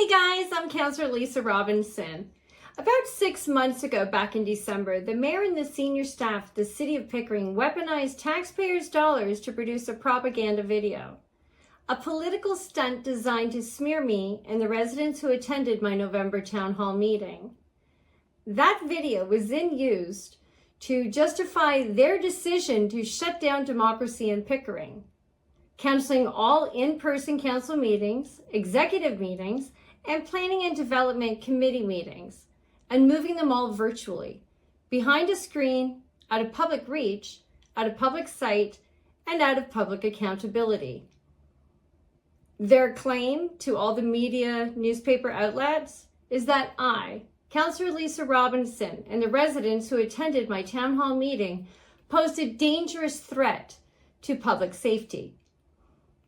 Hey guys, I'm Councillor Lisa Robinson. About 6 months ago, back in December, the mayor and the senior staff of the City of Pickering weaponized taxpayers' dollars to produce a propaganda video. A political stunt designed to smear me and the residents who attended my November town hall meeting. That video was then used to justify their decision to shut down democracy in Pickering, canceling all in-person council meetings, executive meetings, and planning and development committee meetings, and moving them all virtually, behind a screen, out of public reach, out of public sight, and out of public accountability. Their claim to all the media, newspaper outlets is that I, Councillor Lisa Robinson, and the residents who attended my town hall meeting posed a dangerous threat to public safety.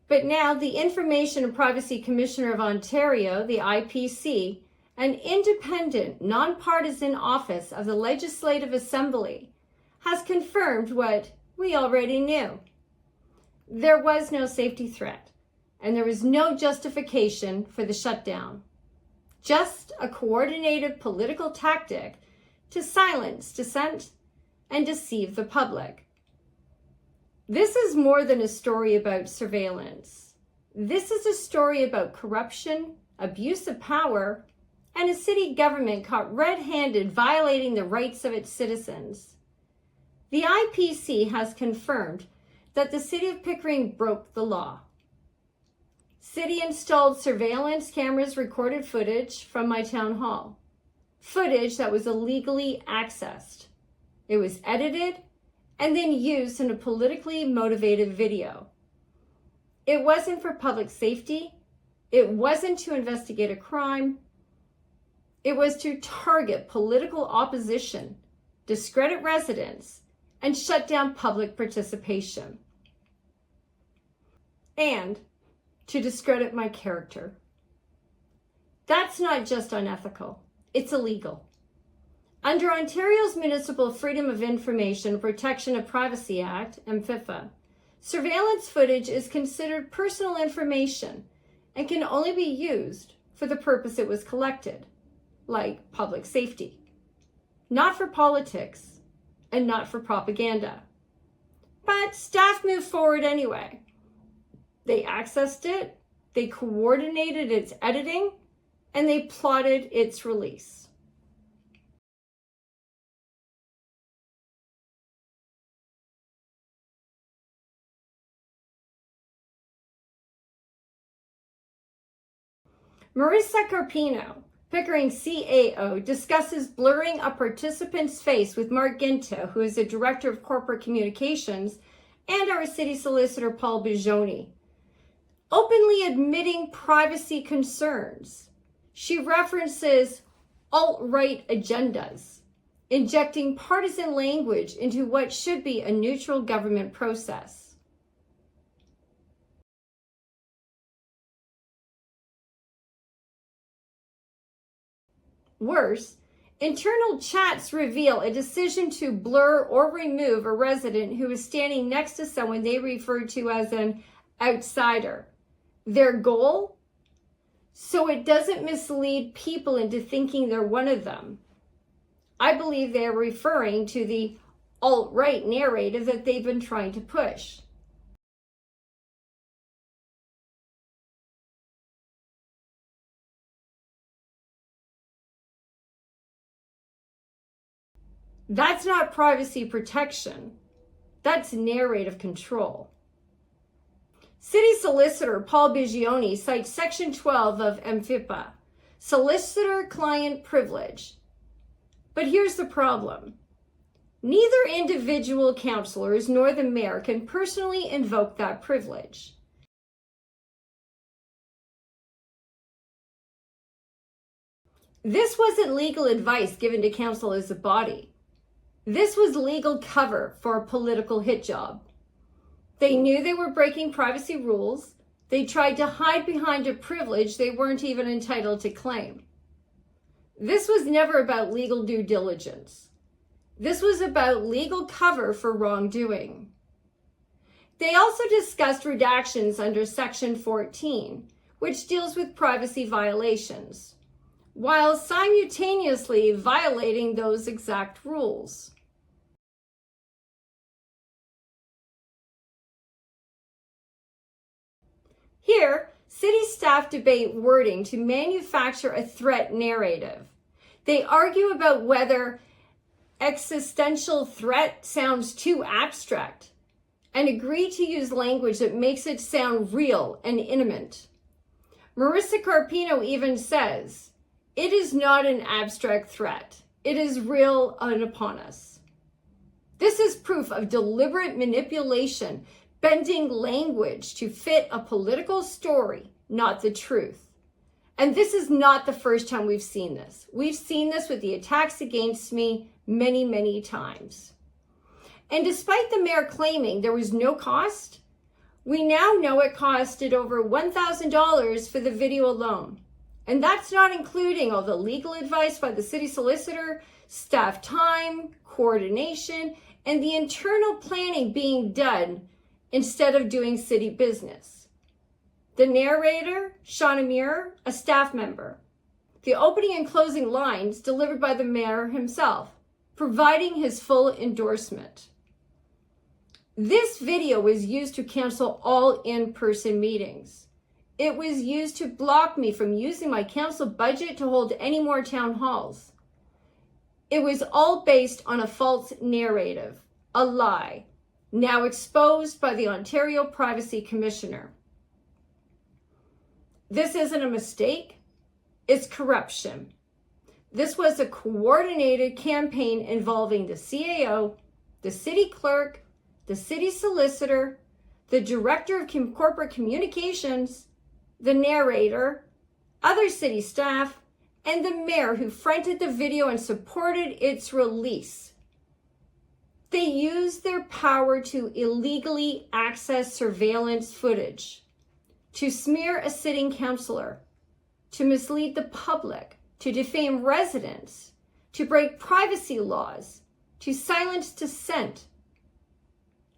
But now the Information and Privacy Commissioner of Ontario, the IPC, an independent, nonpartisan office of the Legislative Assembly, has confirmed what we already knew. There was no safety threat, and there was no justification for the shutdown. Just a coordinated political tactic to silence dissent and deceive the public. This is more than a story about surveillance. This is a story about corruption, abuse of power, and a city government caught red-handed violating the rights of its citizens. The IPC has confirmed that the City of Pickering broke the law. City installed surveillance cameras recorded footage from my town hall. Footage that was illegally accessed. It was edited and then used in a politically motivated video. It wasn't for public safety. It wasn't to investigate a crime. It was to target political opposition, discredit residents, and shut down public participation. And to discredit my character. That's not just unethical, it's illegal. Under Ontario's Municipal Freedom of Information and Protection of Privacy Act, MFIPA, surveillance footage is considered personal information and can only be used for the purpose it was collected, like public safety, not for politics and not for propaganda. But staff moved forward anyway. They accessed it, they coordinated its editing, and they plotted its release. Marissa Carpino, Pickering CAO, discusses blurring a participant's face with Mark Ginta, who is the Director of Corporate Communications, and our City Solicitor, Paul Bijoni, openly admitting privacy concerns. She references alt-right agendas, injecting partisan language into what should be a neutral government process. Worse, internal chats reveal a decision to blur or remove a resident who is standing next to someone they refer to as an outsider. Their goal? So it doesn't mislead people into thinking they're one of them. I believe they're referring to the alt-right narrative that they've been trying to push. That's not privacy protection. That's narrative control. City Solicitor Paul Bijoni cites Section 12 of MFIPA, solicitor-client privilege. But here's the problem. Neither individual councillors nor the mayor can personally invoke that privilege. This wasn't legal advice given to council as a body. This was legal cover for a political hit job. They knew they were breaking privacy rules. They tried to hide behind a privilege they weren't even entitled to claim. This was never about legal due diligence. This was about legal cover for wrongdoing. They also discussed redactions under Section 14, which deals with privacy violations, while simultaneously violating those exact rules. Here, city staff debate wording to manufacture a threat narrative. They argue about whether existential threat sounds too abstract and agree to use language that makes it sound real and imminent. Marissa Carpino even says, "It is not an abstract threat. It is real and upon us." This is proof of deliberate manipulation, bending language to fit a political story, not the truth. And this is not the first time we've seen this. We've seen this with the attacks against me many, many times. And despite the mayor claiming there was no cost, we now know it costed over $1,000 for the video alone. And that's not including all the legal advice by the city solicitor, staff time, coordination, and the internal planning being done instead of doing city business. The narrator, Shauna Muir, a staff member. The opening and closing lines delivered by the mayor himself, providing his full endorsement. This video was used to cancel all in-person meetings. It was used to block me from using my council budget to hold any more town halls. It was all based on a false narrative, a lie, now exposed by the Ontario Privacy Commissioner. This isn't a mistake, it's corruption. This was a coordinated campaign involving the CAO, the city clerk, the city solicitor, the director of corporate communications, the narrator, other city staff, and the mayor who fronted the video and supported its release. They used their power to illegally access surveillance footage, to smear a sitting councillor, to mislead the public, to defame residents, to break privacy laws, to silence dissent,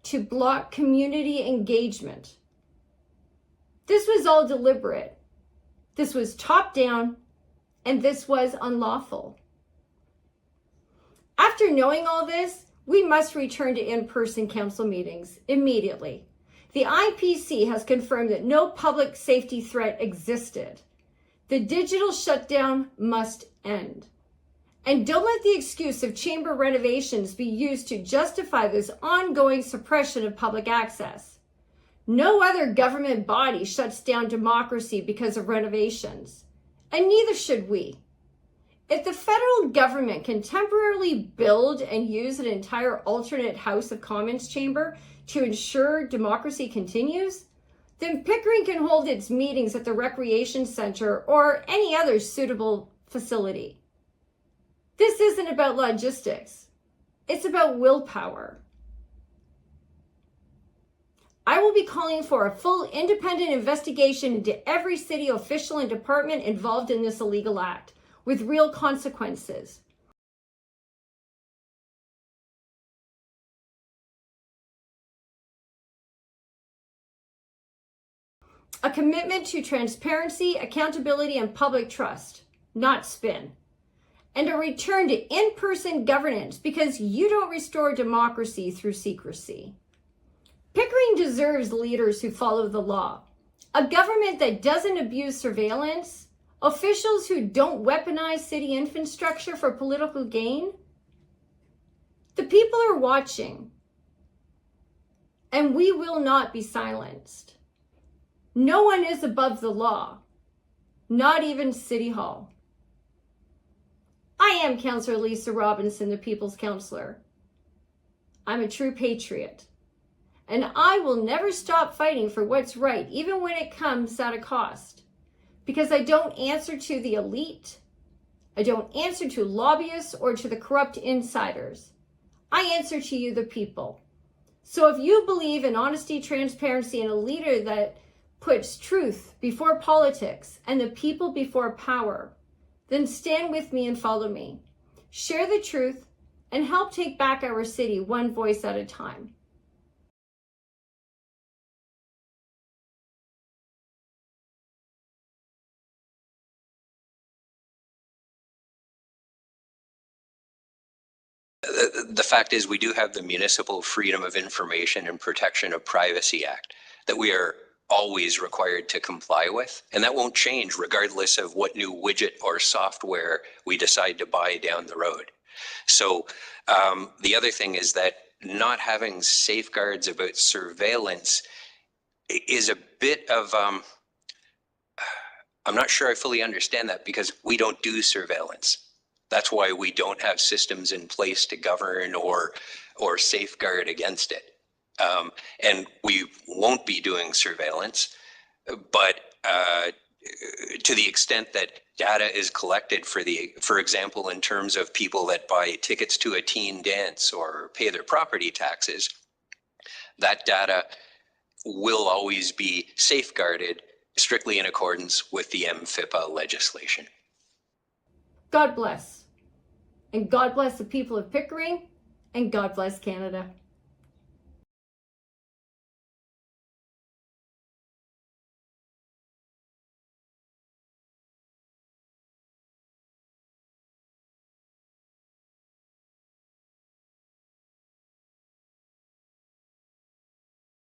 to block community engagement. This was all deliberate. This was top down, and this was unlawful. After knowing all this, we must return to in-person council meetings immediately. The IPC has confirmed that no public safety threat existed. The digital shutdown must end. And don't let the excuse of chamber renovations be used to justify this ongoing suppression of public access. No other government body shuts down democracy because of renovations, and neither should we. If the federal government can temporarily build and use an entire alternate House of Commons chamber to ensure democracy continues, then Pickering can hold its meetings at the Recreation Center or any other suitable facility. This isn't about logistics. It's about willpower. I will be calling for a full independent investigation into every city official and department involved in this illegal act, with real consequences. A commitment to transparency, accountability, and public trust, not spin. And a return to in-person governance, because you don't restore democracy through secrecy. Pickering deserves leaders who follow the law, a government that doesn't abuse surveillance, officials who don't weaponize city infrastructure for political gain. The people are watching, and we will not be silenced. No one is above the law, not even City Hall. I am Councillor Lisa Robinson, the People's Councillor. I'm a true patriot, and I will never stop fighting for what's right, even when it comes at a cost, because I don't answer to the elite. I don't answer to lobbyists or to the corrupt insiders. I answer to you, the people. So if you believe in honesty, transparency, and a leader that puts truth before politics and the people before power, then stand with me and follow me. Share the truth and help take back our city one voice at a time. the fact is we do have the Municipal Freedom of Information and Protection of Privacy Act that we are always required to comply with. And that won't change regardless of what new widget or software we decide to buy down the road. So the other thing is that not having safeguards about surveillance is a bit of, I'm not sure I fully understand that, because we don't do surveillance. That's why we don't have systems in place to govern or safeguard against it. And we won't be doing surveillance, but to the extent that data is collected for example, in terms of people that buy tickets to a teen dance or pay their property taxes, that data will always be safeguarded strictly in accordance with the MFIPA legislation. God bless. And God bless the people of Pickering, and God bless Canada.